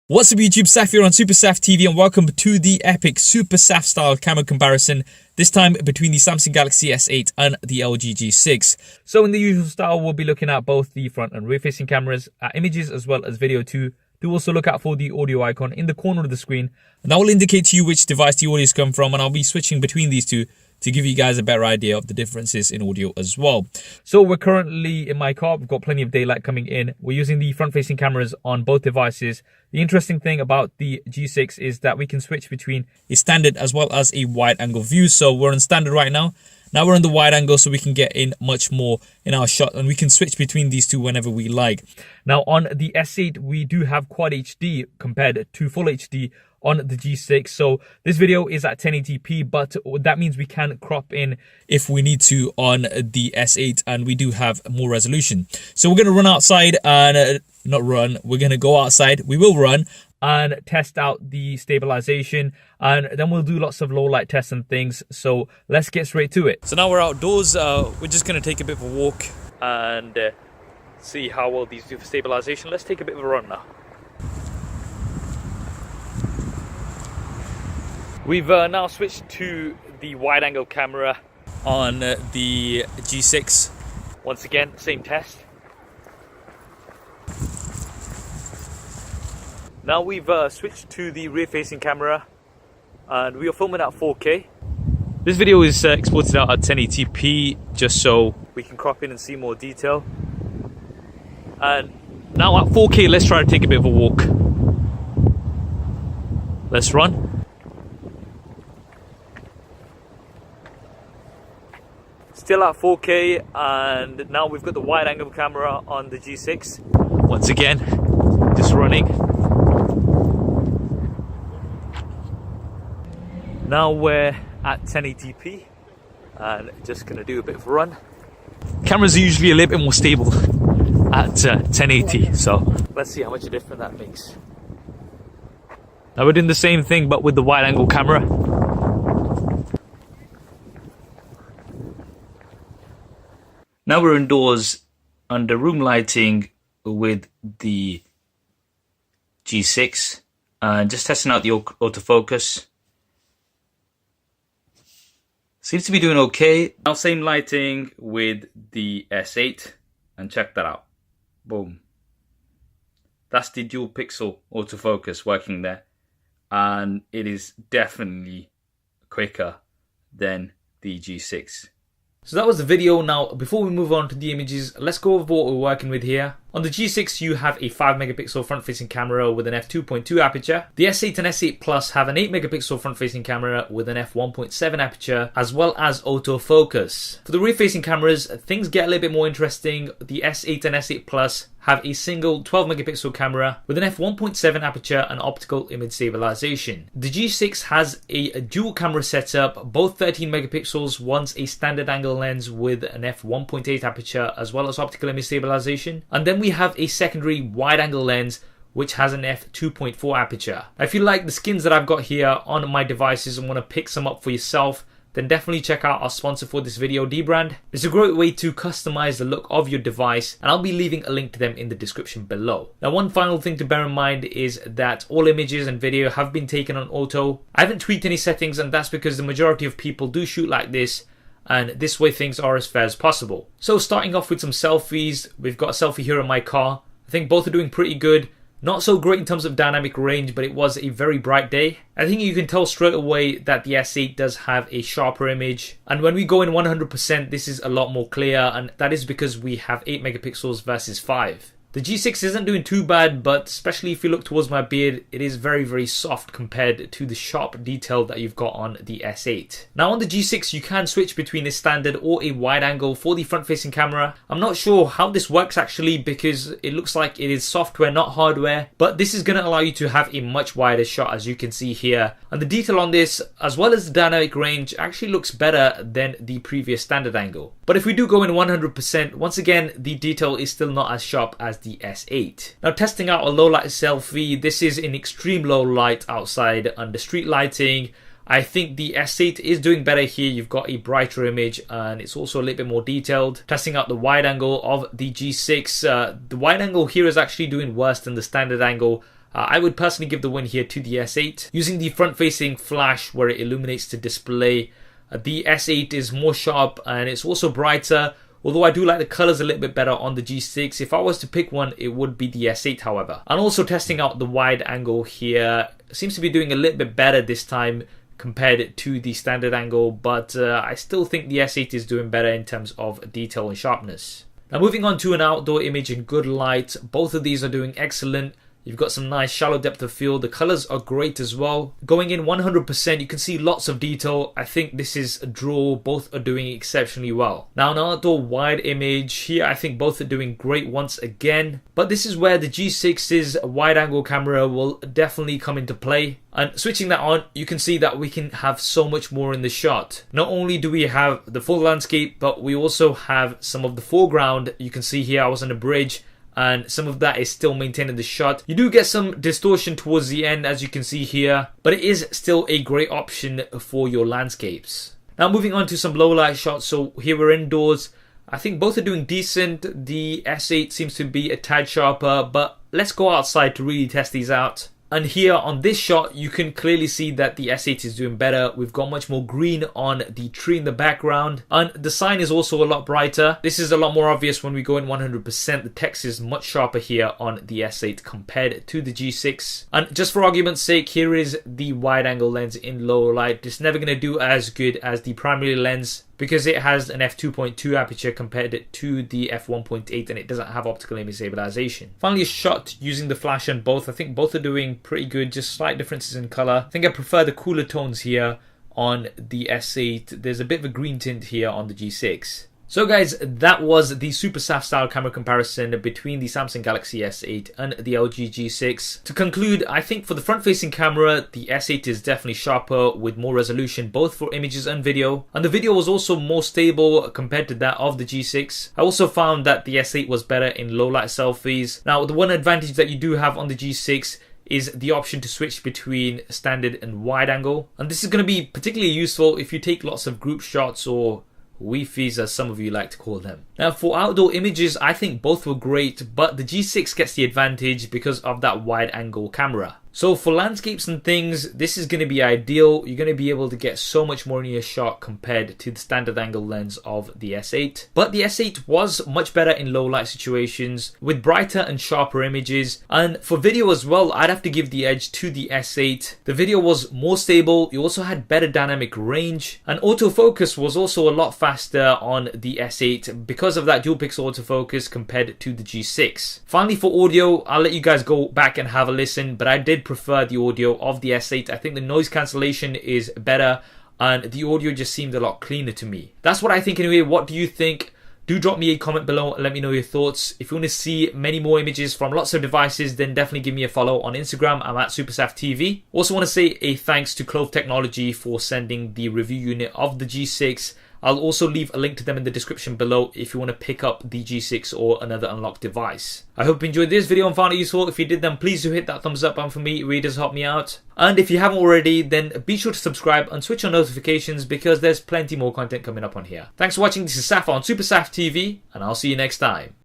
What's up YouTube, Saf here on SuperSaf TV and welcome to the epic SuperSaf style camera comparison, this time between the Samsung Galaxy S8 and the LG G6. So in the usual style, we'll be looking at both the front and rear facing cameras, at images as well as video too. Do also look out for the audio icon in the corner of the screen, and that will indicate to you which device the audio is coming from, and I'll be switching between these two to give you guys a better idea of the differences in audio as well. So we're currently in my car, we've got plenty of daylight coming in. We're using the front-facing cameras on both devices. The interesting thing about the G6 is that we can switch between a standard as well as a wide-angle view. So we're on standard right now. Now we're on the wide angle, so we can get in much more in our shot, and we can switch between these two whenever we like. Now on the S8, we do have Quad HD compared to Full HD on the G6. So this video is at 1080p, but that means we can crop in if we need to on the S8, and we do have more resolution. So we're going to run outside and we're going to go outside. We will run and test out the stabilization, and then we'll do lots of low light tests and things. So let's get straight to it. So now we're outdoors. We're just going to take a bit of a walk and see how well these do for stabilization. Let's take a bit of a run now. We've now switched to the wide angle camera on the G6. Once again, same test. Now we've switched to the rear facing camera and we are filming at 4K. This video is exported out at 1080p just so we can crop in and see more detail. And now at 4K, let's try to take a bit of a walk. Let's run. Still at 4K, and now we've got the wide angle camera on the G6. Once again, just running. Now we're at 1080p and just gonna do a bit of a run. Cameras are usually a little bit more stable at 1080, so let's see how much difference that makes. Now we're doing the same thing but with the wide angle camera. Now we're indoors under room lighting with the G6 and just testing out the autofocus. Seems to be doing okay. Now same lighting with the S8 and check that out. Boom. That's the dual pixel autofocus working there, and it is definitely quicker than the G6. So that was the video. Now before we move on to the images, let's go over what we're working with here. On the G6 you have a 5 megapixel front facing camera with an f2.2 aperture. The S8 and S8 Plus have an 8 megapixel front facing camera with an f1.7 aperture as well as autofocus. For the rear facing cameras, things get a little bit more interesting. The S8 and S8 Plus have a single 12 megapixel camera with an f1.7 aperture and optical image stabilization. The G6 has a dual camera setup, both 13 megapixels, one's a standard angle lens with an f1.8 aperture as well as optical image stabilization, and then we have a secondary wide angle lens which has an f2.4 aperture. If you like the skins that I've got here on my devices and want to pick some up for yourself, then definitely check out our sponsor for this video, dbrand. It's a great way to customize the look of your device, and I'll be leaving a link to them in the description below. Now one final thing to bear in mind is that all images and video have been taken on auto. I haven't tweaked any settings, and that's because the majority of people do shoot like this, and this way things are as fair as possible. So starting off with some selfies, we've got a selfie here in my car. I think both are doing pretty good. Not so great in terms of dynamic range, but it was a very bright day. I think you can tell straight away that the S8 does have a sharper image. And when we go in 100%, this is a lot more clear, and that is because we have 8 megapixels versus 5. The G6 isn't doing too bad, but especially if you look towards my beard, it is very, very soft compared to the sharp detail that you've got on the S8. Now on the G6, you can switch between a standard or a wide angle for the front-facing camera. I'm not sure how this works actually because it looks like it is software, not hardware, but this is going to allow you to have a much wider shot, as you can see here. And the detail on this, as well as the dynamic range, actually looks better than the previous standard angle. But if we do go in 100%, once again, the detail is still not as sharp as the S8. Now testing out a low light selfie, this is in extreme low light outside under street lighting. I think the S8 is doing better here. You've got a brighter image and it's also a little bit more detailed. Testing out the wide angle of the G6. The wide angle here is actually doing worse than the standard angle. I would personally give the win here to the S8. Using the front-facing flash where it illuminates the display, the S8 is more sharp and it's also brighter. Although I do like the colors a little bit better on the G6. If I was to pick one, it would be the S8 however. And also testing out the wide angle here, seems to be doing a little bit better this time compared to the standard angle, but I still think the S8 is doing better in terms of detail and sharpness. Now moving on to an outdoor image in good light, both of these are doing excellent. You've got some nice shallow depth of field. The colors are great as well. Going in 100%, you can see lots of detail. I think this is a draw. Both are doing exceptionally well. Now an outdoor wide image here, I think both are doing great once again. But this is where the G6's wide angle camera will definitely come into play. And switching that on, you can see that we can have so much more in the shot. Not only do we have the full landscape, but we also have some of the foreground. You can see here I was on a bridge, and some of that is still maintained in the shot. You do get some distortion towards the end, as you can see here, but it is still a great option for your landscapes. Now moving on to some low light shots. So here we're indoors. I think both are doing decent. The S8 seems to be a tad sharper, but let's go outside to really test these out. And here on this shot, you can clearly see that the S8 is doing better. We've got much more green on the tree in the background. And the sign is also a lot brighter. This is a lot more obvious when we go in 100%. The text is much sharper here on the S8 compared to the G6. And just for argument's sake, here is the wide angle lens in low light. It's never going to do as good as the primary lens, because it has an f2.2 aperture compared to the f1.8, and it doesn't have optical image stabilization. Finally, a shot using the flash on both. I think both are doing pretty good, just slight differences in color. I think I prefer the cooler tones here on the S8. There's a bit of a green tint here on the G6. So guys, that was the SuperSaf style camera comparison between the Samsung Galaxy S8 and the LG G6. To conclude, I think for the front-facing camera, the S8 is definitely sharper with more resolution, both for images and video. And the video was also more stable compared to that of the G6. I also found that the S8 was better in low-light selfies. Now, the one advantage that you do have on the G6 is the option to switch between standard and wide angle. And this is going to be particularly useful if you take lots of group shots, or Wi-Fi's as some of you like to call them. Now for outdoor images, I think both were great, but the G6 gets the advantage because of that wide angle camera. So for landscapes and things, this is going to be ideal. You're going to be able to get so much more in your shot compared to the standard angle lens of the S8. But the S8 was much better in low light situations with brighter and sharper images. And for video as well, I'd have to give the edge to the S8. The video was more stable. You also had better dynamic range, and autofocus was also a lot faster on the S8 because of that dual pixel autofocus compared to the G6. Finally, for audio, I'll let you guys go back and have a listen, but I did prefer the audio of the S8. I think the noise cancellation is better and the audio just seemed a lot cleaner to me. That's what I think anyway. What do you think? Do drop me a comment below and let me know your thoughts. If you want to see many more images from lots of devices, then definitely give me a follow on Instagram. I'm at SuperSaf TV. Also want to say a thanks to Clove Technology for sending the review unit of the G6. I'll also leave a link to them in the description below if you want to pick up the G6 or another unlocked device. I hope you enjoyed this video and found it useful. If you did, then please do hit that thumbs up button for me. It really does help me out. And if you haven't already, then be sure to subscribe and switch on notifications because there's plenty more content coming up on here. Thanks for watching. This is Saf on SuperSaf TV, and I'll see you next time.